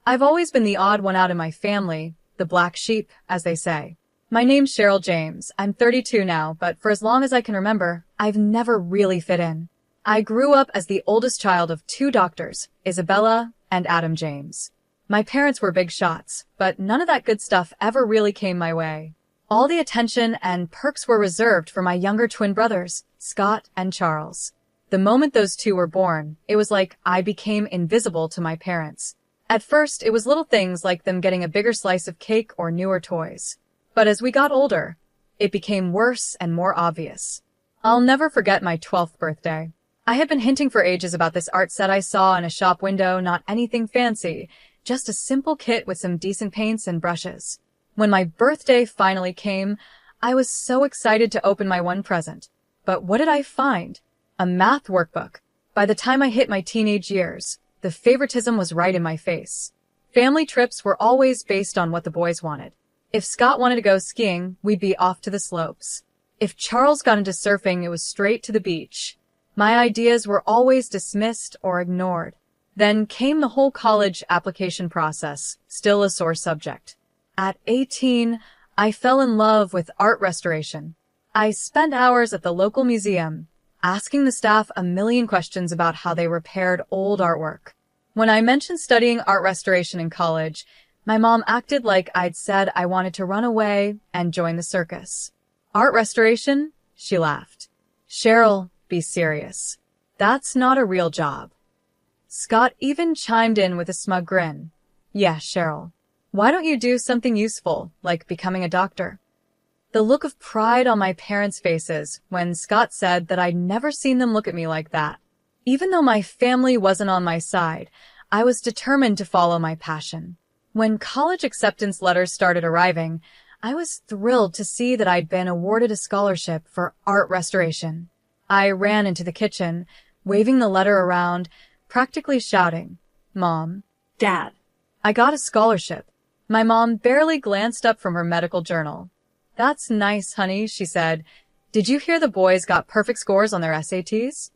I've always been the odd one out in my family, the black sheep, as they say. My name's Cheryl James. I'm 32 now, but for as long as I can remember, I've never really fit in. I grew up as the oldest child of two doctors, Isabella and Adam James. My parents were big shots, but none of that good stuff ever really came my way. All the attention and perks were reserved for my younger twin brothers, Scott and Charles. The moment those two were born, it was like I became invisible to my parents. At first, it was little things like them getting a bigger slice of cake or newer toys. But as we got older, it became worse and more obvious. I'll never forget my 12th birthday. I had been hinting for ages about this art set I saw in a shop window, not anything fancy, just a simple kit with some decent paints and brushes. When my birthday finally came, I was so excited to open my one present. But what did I find? A math workbook. By the time I hit my teenage years, the favoritism was right in my face. Family trips were always based on what the boys wanted. If Scott wanted to go skiing, we'd be off to the slopes. If Charles got into surfing, it was straight to the beach. My ideas were always dismissed or ignored. Then came the whole college application process, still a sore subject. At 18, I fell in love with art restoration. I spent hours at the local museum, asking the staff a million questions about how they repaired old artwork. When I mentioned studying art restoration in college, my mom acted like I'd said I wanted to run away and join the circus. Art restoration? She laughed. Cheryl, be serious. That's not a real job. Scott even chimed in with a smug grin. Yeah, Cheryl. Why don't you do something useful, like becoming a doctor? The look of pride on my parents' faces when Scott said that I'd never seen them look at me like that. Even though my family wasn't on my side, I was determined to follow my passion. When college acceptance letters started arriving, I was thrilled to see that I'd been awarded a scholarship for art restoration. I ran into the kitchen, waving the letter around, practically shouting, Mom, Dad, I got a scholarship. My mom barely glanced up from her medical journal. That's nice, honey, she said. Did you hear the boys got perfect scores on their SATs?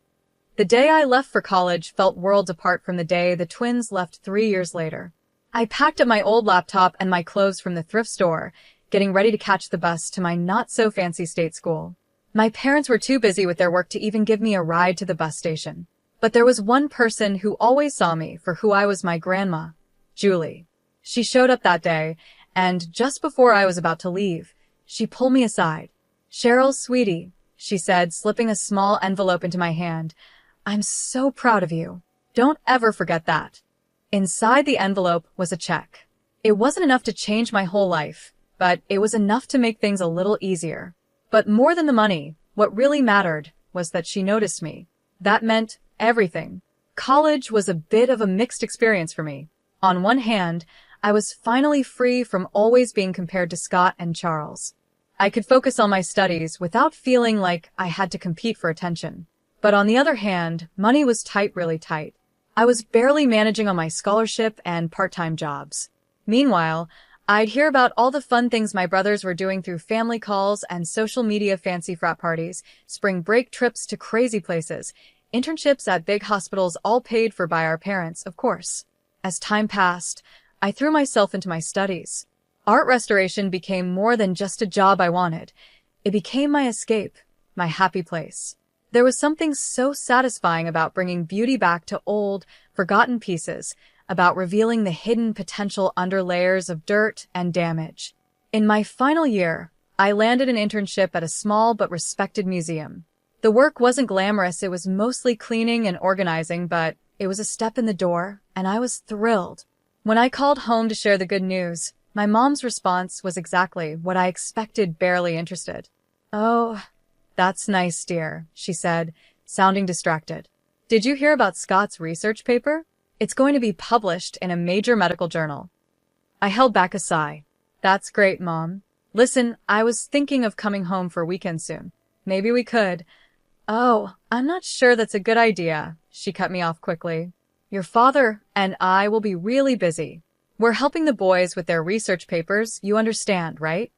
The day I left for college felt worlds apart from the day the twins left 3 years later. I packed up my old laptop and my clothes from the thrift store, getting ready to catch the bus to my not-so-fancy state school. My parents were too busy with their work to even give me a ride to the bus station. But there was one person who always saw me for who I was, my grandma, Julie. She showed up that day, and just before I was about to leave, she pulled me aside. Cheryl, sweetie, she said, slipping a small envelope into my hand. I'm so proud of you. Don't ever forget that. Inside the envelope was a check. It wasn't enough to change my whole life, but it was enough to make things a little easier. But more than the money, what really mattered was that she noticed me. That meant everything. College was a bit of a mixed experience for me. On one hand, I was finally free from always being compared to Scott and Charles. I could focus on my studies without feeling like I had to compete for attention. But on the other hand, money was tight, really tight. I was barely managing on my scholarship and part-time jobs. Meanwhile, I'd hear about all the fun things my brothers were doing through family calls and social media, fancy frat parties, spring break trips to crazy places, internships at big hospitals, all paid for by our parents, of course. As time passed, I threw myself into my studies. Art restoration became more than just a job I wanted. It became my escape, my happy place. There was something so satisfying about bringing beauty back to old, forgotten pieces, about revealing the hidden potential under layers of dirt and damage. In my final year, I landed an internship at a small but respected museum. The work wasn't glamorous, it was mostly cleaning and organizing, but it was a step in the door, and I was thrilled. When I called home to share the good news, my mom's response was exactly what I expected, barely interested. Oh, that's nice, dear, she said, sounding distracted. Did you hear about Scott's research paper? It's going to be published in a major medical journal. I held back a sigh. That's great, Mom. Listen, I was thinking of coming home for a weekend soon. Maybe we could. Oh, I'm not sure that's a good idea, she cut me off quickly. Your father and I will be really busy. We're helping the boys with their research papers, you understand, right?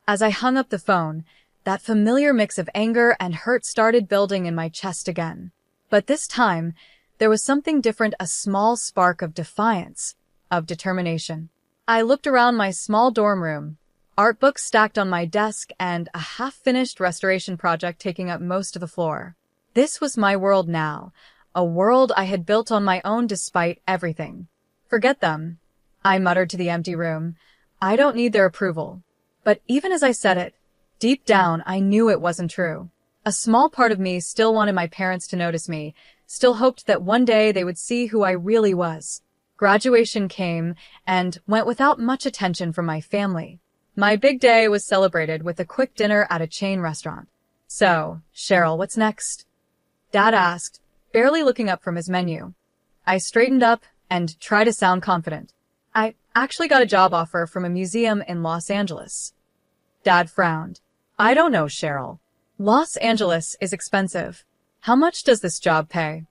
As I hung up the phone, that familiar mix of anger and hurt started building in my chest again. But this time, there was something different, a small spark of defiance. of determination. I looked around my small dorm room, art books stacked on my desk and a half-finished restoration project taking up most of the floor. This was my world now, a world I had built on my own despite everything. Forget them, I muttered to the empty room. I don't need their approval. But even as I said it, deep down I knew it wasn't true. A small part of me still wanted my parents to notice me, still hoped that one day they would see who I really was. Graduation came and went without much attention from my family. My big day was celebrated with a quick dinner at a chain restaurant. So, Cheryl, what's next? Dad asked, barely looking up from his menu. I straightened up and tried to sound confident. I actually got a job offer from a museum in Los Angeles. Dad frowned. I don't know, Cheryl. Los Angeles is expensive. How much does this job pay?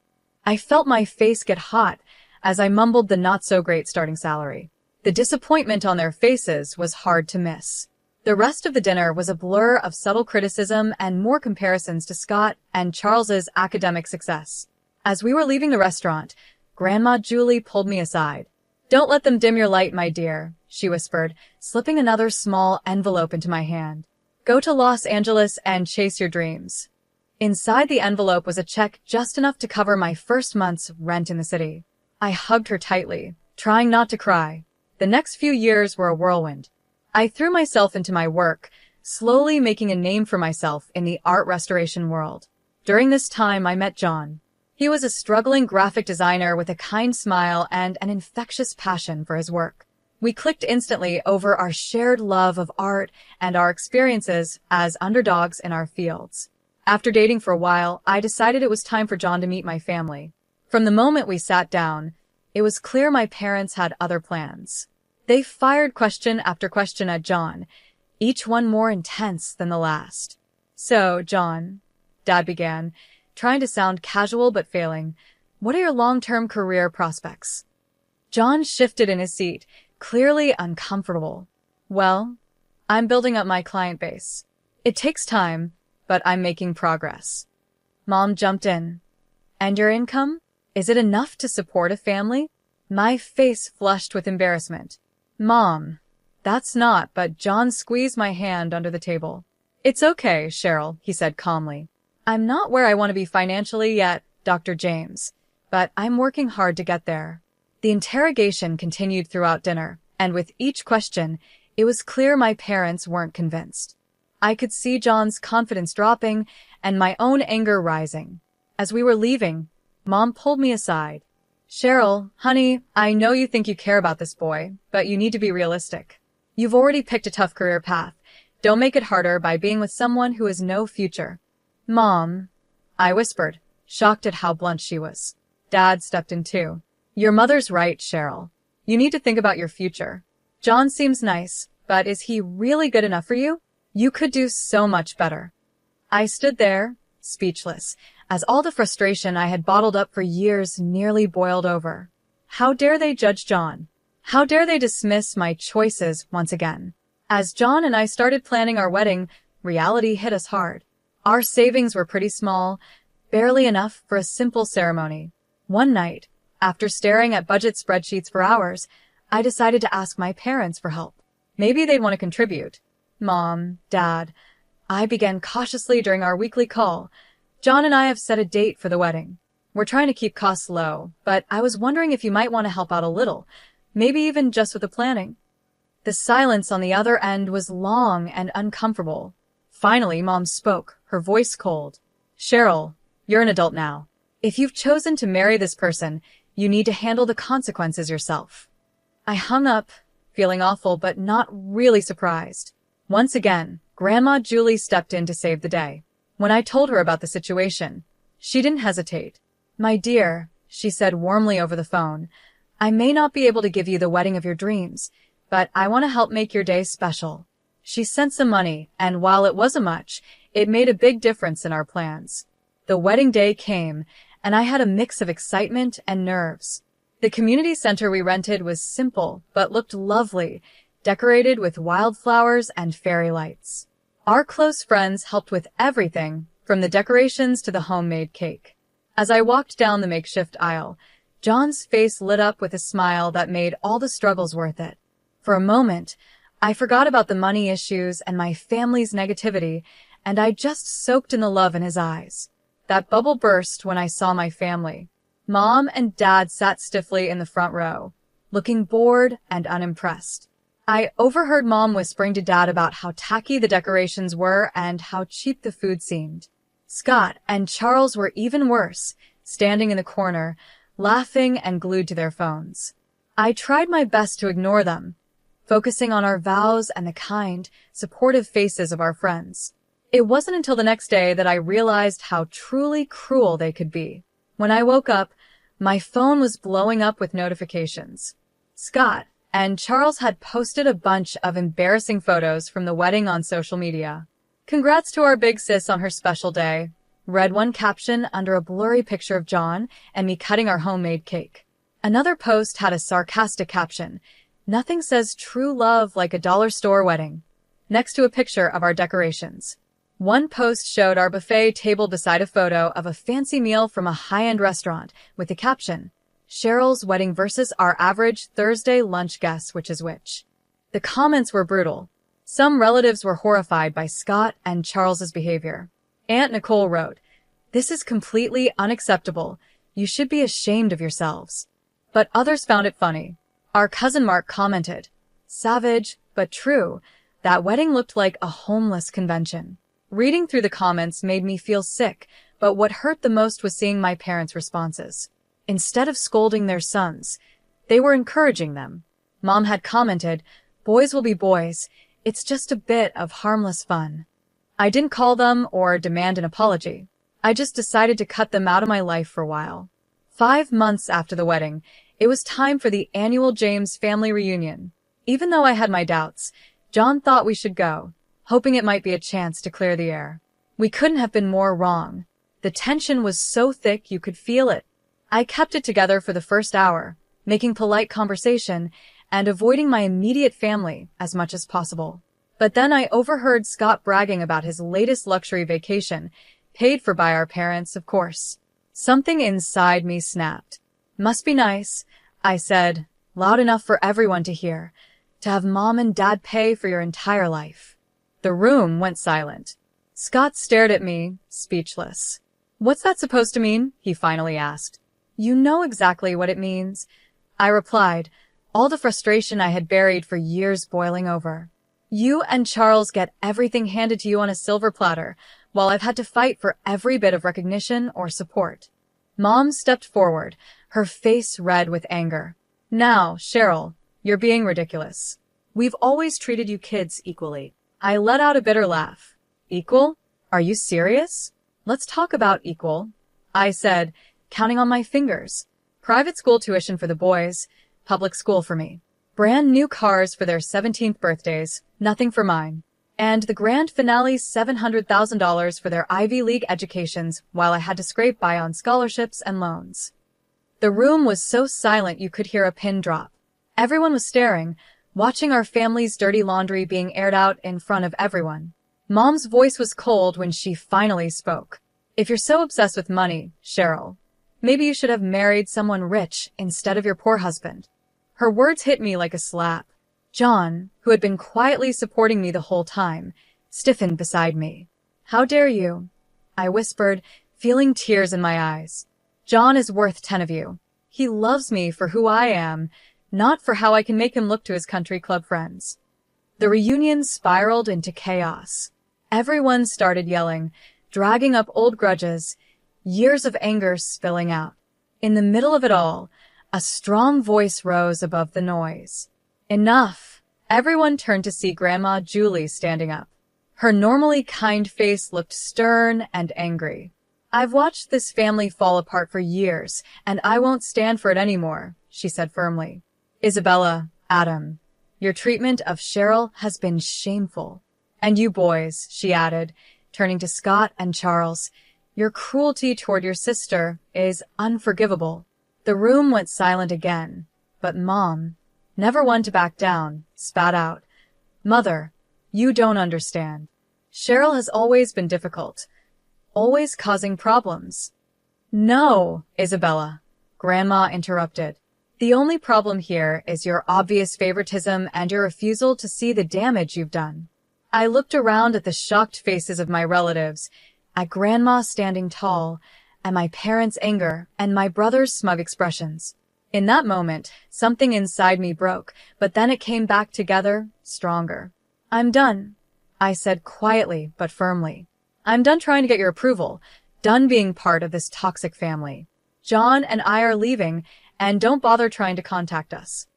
I felt my face get hot as I mumbled the not-so-great starting salary. The disappointment on their faces was hard to miss. The rest of the dinner was a blur of subtle criticism and more comparisons to Scott and Charles's academic success. As we were leaving the restaurant, Grandma Julie pulled me aside. Don't let them dim your light, my dear, she whispered, slipping another small envelope into my hand. Go to Los Angeles and chase your dreams. Inside the envelope was a check just enough to cover my first month's rent in the city. I hugged her tightly, trying not to cry. The next few years were a whirlwind. I threw myself into my work, slowly making a name for myself in the art restoration world. During this time, I met John. He was a struggling graphic designer with a kind smile and an infectious passion for his work. We clicked instantly over our shared love of art and our experiences as underdogs in our fields. After dating for a while, I decided it was time for John to meet my family. From the moment we sat down, it was clear my parents had other plans. They fired question after question at John, each one more intense than the last. So, John, Dad began, trying to sound casual but failing, what are your long-term career prospects? John shifted in his seat, clearly uncomfortable. Well, I'm building up my client base. It takes time, but I'm making progress. Mom jumped in. And your income? Is it enough to support a family? My face flushed with embarrassment. Mom, that's not, but John squeezed my hand under the table. It's okay, Cheryl, he said calmly. I'm not where I want to be financially yet, Dr. James, but I'm working hard to get there. The interrogation continued throughout dinner, and with each question, it was clear my parents weren't convinced. I could see John's confidence dropping and my own anger rising. As we were leaving, Mom pulled me aside. Cheryl, honey, I know you think you care about this boy, but you need to be realistic. You've already picked a tough career path. Don't make it harder by being with someone who has no future. Mom, I whispered, shocked at how blunt she was. Dad stepped in too. Your mother's right, Cheryl. You need to think about your future. John seems nice, but is he really good enough for you? You could do so much better. I stood there, speechless, as all the frustration I had bottled up for years nearly boiled over. How dare they judge John? How dare they dismiss my choices once again? As John and I started planning our wedding, reality hit us hard. Our savings were pretty small, barely enough for a simple ceremony. One night, after staring at budget spreadsheets for hours, I decided to ask my parents for help. Maybe they'd want to contribute. Mom, Dad, I began cautiously during our weekly call. John and I have set a date for the wedding. We're trying to keep costs low, but I was wondering if you might want to help out a little, maybe even just with the planning. The silence on the other end was long and uncomfortable. Finally, Mom spoke, her voice cold. Cheryl, you're an adult now. If you've chosen to marry this person, you need to handle the consequences yourself. I hung up, feeling awful but not really surprised. Once again, Grandma Julie stepped in to save the day. When I told her about the situation, she didn't hesitate. My dear, she said warmly over the phone, I may not be able to give you the wedding of your dreams, but I want to help make your day special. She sent some money, and while it wasn't much, it made a big difference in our plans. The wedding day came, and I had a mix of excitement and nerves. The community center we rented was simple, but looked lovely, decorated with wildflowers and fairy lights. Our close friends helped with everything, from the decorations to the homemade cake. As I walked down the makeshift aisle, John's face lit up with a smile that made all the struggles worth it. For a moment, I forgot about the money issues and my family's negativity, and I just soaked in the love in his eyes. That bubble burst when I saw my family. Mom and Dad sat stiffly in the front row, looking bored and unimpressed. I overheard Mom whispering to Dad about how tacky the decorations were and how cheap the food seemed. Scott and Charles were even worse, standing in the corner, laughing and glued to their phones. I tried my best to ignore them, focusing on our vows and the kind, supportive faces of our friends. It wasn't until the next day that I realized how truly cruel they could be. When I woke up, my phone was blowing up with notifications. Scott and Charles had posted a bunch of embarrassing photos from the wedding on social media. "Congrats to our big sis on her special day," read one caption under a blurry picture of John and me cutting our homemade cake. Another post had a sarcastic caption, "Nothing says true love like a dollar store wedding," next to a picture of our decorations. One post showed our buffet table beside a photo of a fancy meal from a high-end restaurant with the caption, "Cheryl's wedding versus our average Thursday lunch guess which is which." The comments were brutal. Some relatives were horrified by Scott and Charles's behavior. Aunt Nicole wrote, "This is completely unacceptable. You should be ashamed of yourselves." But others found it funny. Our cousin Mark commented, "Savage, but true. That wedding looked like a homeless convention." Reading through the comments made me feel sick, but what hurt the most was seeing my parents' responses. Instead of scolding their sons, they were encouraging them. Mom had commented, "Boys will be boys. It's just a bit of harmless fun." I didn't call them or demand an apology. I just decided to cut them out of my life for a while. 5 months after the wedding, it was time for the annual James family reunion. Even though I had my doubts, John thought we should go, hoping it might be a chance to clear the air. We couldn't have been more wrong. The tension was so thick you could feel it. I kept it together for the first hour, making polite conversation and avoiding my immediate family as much as possible. But then I overheard Scott bragging about his latest luxury vacation, paid for by our parents, of course. Something inside me snapped. "Must be nice," I said, loud enough for everyone to hear, "to have Mom and Dad pay for your entire life." The room went silent. Scott stared at me, speechless. "What's that supposed to mean?" he finally asked. "You know exactly what it means," I replied, all the frustration I had buried for years boiling over. "You and Charles get everything handed to you on a silver platter, while I've had to fight for every bit of recognition or support." Mom stepped forward, her face red with anger. "Now, Cheryl, you're being ridiculous. We've always treated you kids equally." I let out a bitter laugh. "Equal? Are you serious? Let's talk about equal," I said, counting on my fingers. Private school tuition for the boys, public school for me. Brand new cars for their 17th birthdays, nothing for mine. And the grand finale $700,000 for their Ivy League educations while I had to scrape by on scholarships and loans. The room was so silent you could hear a pin drop. Everyone was staring, watching our family's dirty laundry being aired out in front of everyone. Mom's voice was cold when she finally spoke. "If you're so obsessed with money, Cheryl, maybe you should have married someone rich instead of your poor husband." Her words hit me like a slap. John, who had been quietly supporting me the whole time, stiffened beside me. "How dare you?" I whispered, feeling tears in my eyes. "John is worth 10 of you. He loves me for who I am, not for how I can make him look to his country club friends." The reunion spiraled into chaos. Everyone started yelling, dragging up old grudges, years of anger spilling out. In the middle of it all, a strong voice rose above the noise. "Enough!" Everyone turned to see Grandma Julie standing up. Her normally kind face looked stern and angry. "I've watched this family fall apart for years, and I won't stand for it anymore," she said firmly. "Isabella, Adam, your treatment of Cheryl has been shameful. And you boys," she added, turning to Scott and Charles, "your cruelty toward your sister is unforgivable." The room went silent again, but Mom, never one to back down, spat out, "Mother, you don't understand. Cheryl has always been difficult, always causing problems." "No, Isabella," Grandma interrupted. The only problem here is your obvious favoritism and your refusal to see the damage you've done. I looked around at the shocked faces of my relatives, at Grandma standing tall, and my parents' anger, and my brother's smug expressions. In that moment, something inside me broke, but then it came back together, stronger. I'm done, I said quietly but firmly. I'm done trying to get your approval, done being part of this toxic family. John and I are leaving, and don't bother trying to contact us.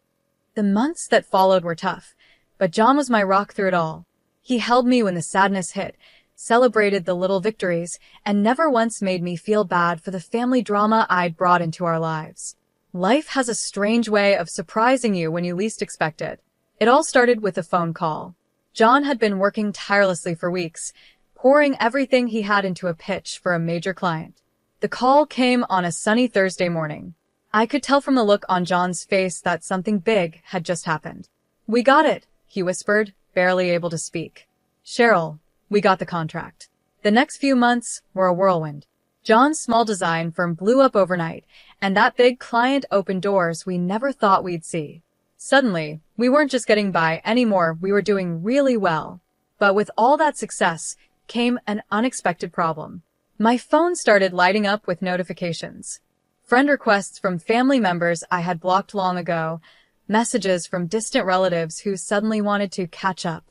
The months that followed were tough, but John was my rock through it all. He held me when the sadness hit, celebrated the little victories, and never once made me feel bad for the family drama I'd brought into our lives. Life has a strange way of surprising you when you least expect it. It all started with a phone call. John had been working tirelessly for weeks, pouring everything he had into a pitch for a major client. The call came on a sunny Thursday morning. I could tell from the look on John's face that something big had just happened. "We got it," he whispered, barely able to speak. "Cheryl, we got the contract." The next few months were a whirlwind. John's small design firm blew up overnight, and that big client opened doors we never thought we'd see. Suddenly, we weren't just getting by anymore, we were doing really well. But with all that success came an unexpected problem. My phone started lighting up with notifications. Friend requests from family members I had blocked long ago, messages from distant relatives who suddenly wanted to catch up.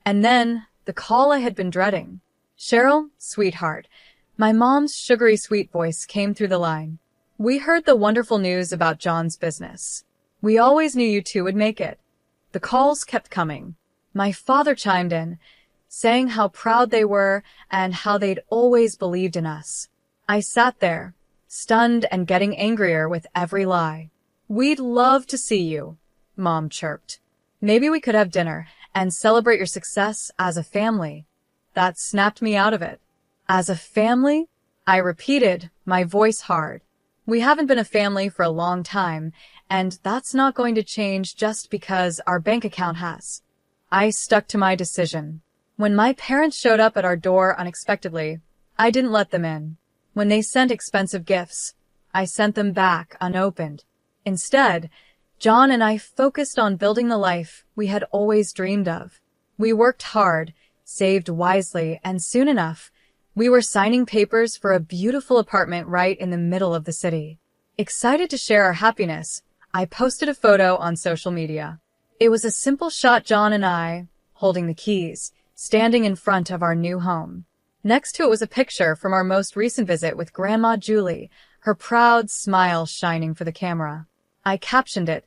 And then, the call I had been dreading. "Cheryl, sweetheart." My mom's sugary sweet voice came through the line. "We heard the wonderful news about John's business. We always knew you two would make it." The calls kept coming. My father chimed in, saying how proud they were and how they'd always believed in us. I sat there, stunned and getting angrier with every lie. "We'd love to see you," Mom chirped. "Maybe we could have dinner and celebrate your success as a family." That snapped me out of it. "As a family?" I repeated, my voice hard. "We haven't been a family for a long time, and that's not going to change just because our bank account has." I stuck to my decision. When my parents showed up at our door unexpectedly, I didn't let them in. When they sent expensive gifts, I sent them back unopened. Instead, John and I focused on building the life we had always dreamed of. We worked hard, saved wisely, and soon enough, we were signing papers for a beautiful apartment right in the middle of the city. Excited to share our happiness, I posted a photo on social media. It was a simple shot, John and I, holding the keys, standing in front of our new home. Next to it was a picture from our most recent visit with Grandma Julie, her proud smile shining for the camera. I captioned it,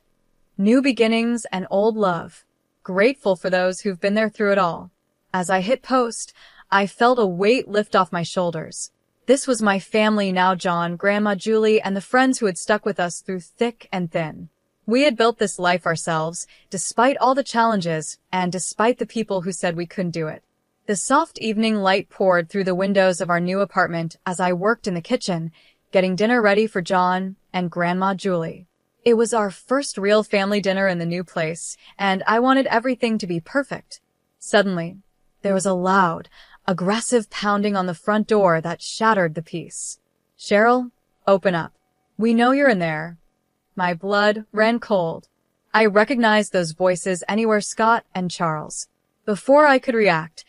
"New beginnings and old love. Grateful for those who've been there through it all." As I hit post, I felt a weight lift off my shoulders. This was my family now, John, Grandma Julie, and the friends who had stuck with us through thick and thin. We had built this life ourselves, despite all the challenges, and despite the people who said we couldn't do it. The soft evening light poured through the windows of our new apartment as I worked in the kitchen, getting dinner ready for John and Grandma Julie. It was our first real family dinner in the new place, and I wanted everything to be perfect. Suddenly, there was a loud, aggressive pounding on the front door that shattered the peace. "Cheryl, open up. We know you're in there." My blood ran cold. I recognized those voices anywhere, Scott and Charles. Before I could react,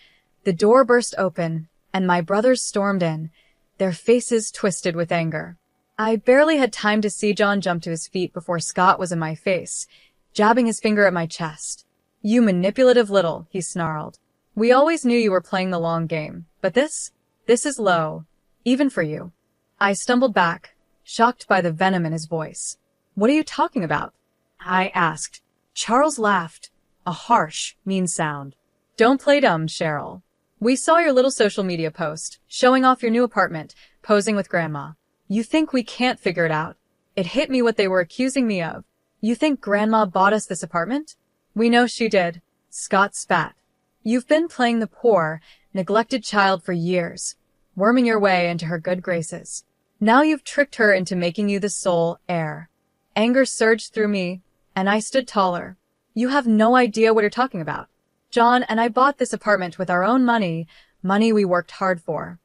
the door burst open, and my brothers stormed in, their faces twisted with anger. I barely had time to see John jump to his feet before Scott was in my face, jabbing his finger at my chest. "You manipulative little," he snarled. "We always knew you were playing the long game, but this is low, even for you." I stumbled back, shocked by the venom in his voice. "What are you talking about?" I asked. Charles laughed, a harsh, mean sound. "Don't play dumb, Cheryl. We saw your little social media post, showing off your new apartment, posing with Grandma. You think we can't figure it out?" It hit me what they were accusing me of. "You think Grandma bought us this apartment?" "We know she did," Scott spat. "You've been playing the poor, neglected child for years, worming your way into her good graces. Now you've tricked her into making you the sole heir." Anger surged through me, and I stood taller. "You have no idea what you're talking about. John and I bought this apartment with our own money we worked hard for."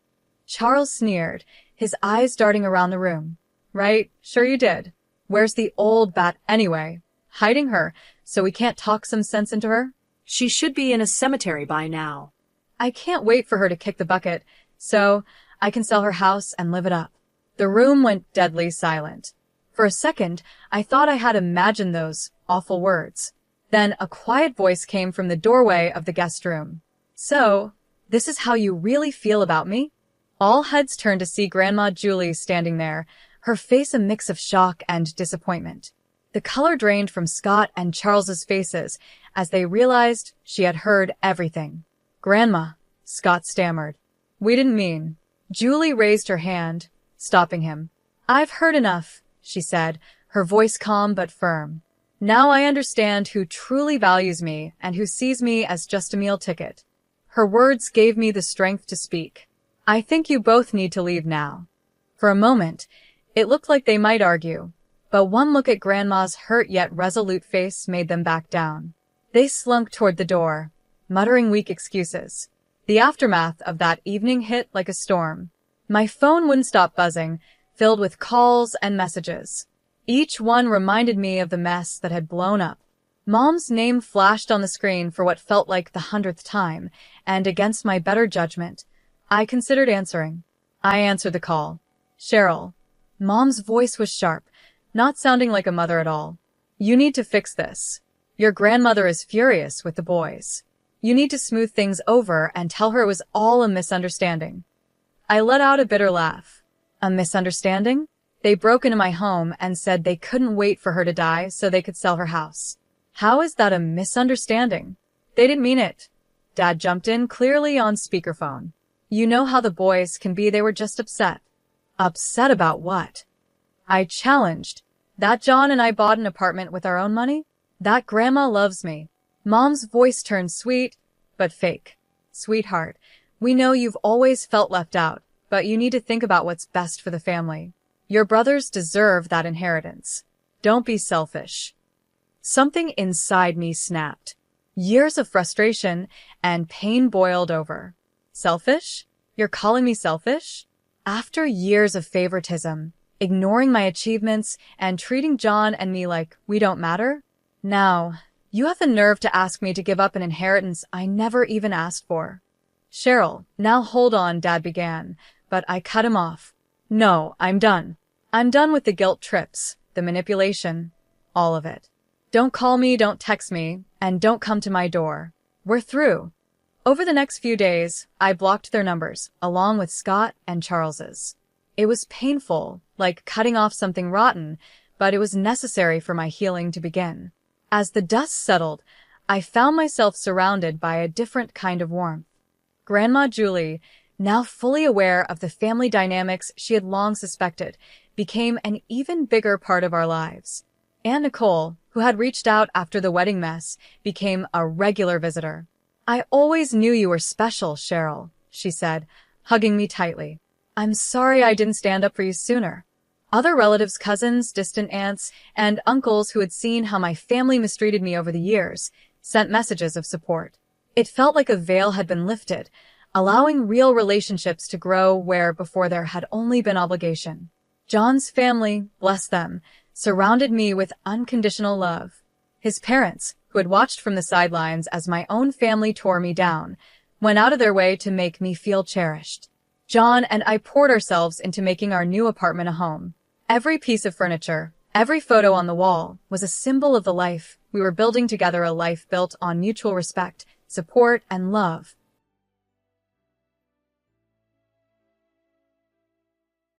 Charles sneered, his eyes darting around the room. Right? Sure you did. Where's the old bat anyway? Hiding her, so we can't talk some sense into her? She should be in a cemetery by now. I can't wait for her to kick the bucket, so I can sell her house and live it up. The room went deadly silent. For a second, I thought I had imagined those awful words. Then a quiet voice came from the doorway of the guest room. So, this is how you really feel about me? All heads turned to see Grandma Julie standing there, her face a mix of shock and disappointment. The color drained from Scott and Charles's faces as they realized she had heard everything. Grandma, Scott stammered. We didn't mean. Julie raised her hand, stopping him. I've heard enough, she said, her voice calm but firm. Now I understand who truly values me and who sees me as just a meal ticket. Her words gave me the strength to speak. I think you both need to leave now. For a moment, it looked like they might argue, but one look at Grandma's hurt yet resolute face made them back down. They slunk toward the door, muttering weak excuses. The aftermath of that evening hit like a storm. My phone wouldn't stop buzzing, filled with calls and messages. Each one reminded me of the mess that had blown up. Mom's name flashed on the screen for what felt like the 100th time, and against my better judgment, I considered answering. I answered the call. Cheryl. Mom's voice was sharp, not sounding like a mother at all. You need to fix this. Your grandmother is furious with the boys. You need to smooth things over and tell her it was all a misunderstanding. I let out a bitter laugh. A misunderstanding? They broke into my home and said they couldn't wait for her to die so they could sell her house. How is that a misunderstanding? They didn't mean it. Dad jumped in, clearly on speakerphone. You know how the boys can be, they were just upset. Upset about what? I challenged. That John and I bought an apartment with our own money? That Grandma loves me. Mom's voice turned sweet, but fake. Sweetheart, we know you've always felt left out, but you need to think about what's best for the family. Your brothers deserve that inheritance. Don't be selfish. Something inside me snapped. Years of frustration and pain boiled over. Selfish? You're calling me selfish? After years of favoritism, ignoring my achievements, and treating John and me like we don't matter? Now, you have the nerve to ask me to give up an inheritance I never even asked for. Cheryl, now hold on, Dad began, but I cut him off. No, I'm done. I'm done with the guilt trips, the manipulation, all of it. Don't call me, don't text me, and don't come to my door. We're through. Over the next few days, I blocked their numbers, along with Scott and Charles's. It was painful, like cutting off something rotten, but it was necessary for my healing to begin. As the dust settled, I found myself surrounded by a different kind of warmth. Grandma Julie, now fully aware of the family dynamics she had long suspected, became an even bigger part of our lives. Aunt Nicole, who had reached out after the wedding mess, became a regular visitor. I always knew you were special, Cheryl, she said, hugging me tightly. I'm sorry I didn't stand up for you sooner. Other relatives, cousins, distant aunts, and uncles who had seen how my family mistreated me over the years sent messages of support. It felt like a veil had been lifted, allowing real relationships to grow where before there had only been obligation. John's family, bless them, surrounded me with unconditional love. His parents, who had watched from the sidelines as my own family tore me down, went out of their way to make me feel cherished. John and I poured ourselves into making our new apartment a home. Every piece of furniture, every photo on the wall was a symbol of the life we were building together, a life built on mutual respect, support, and love.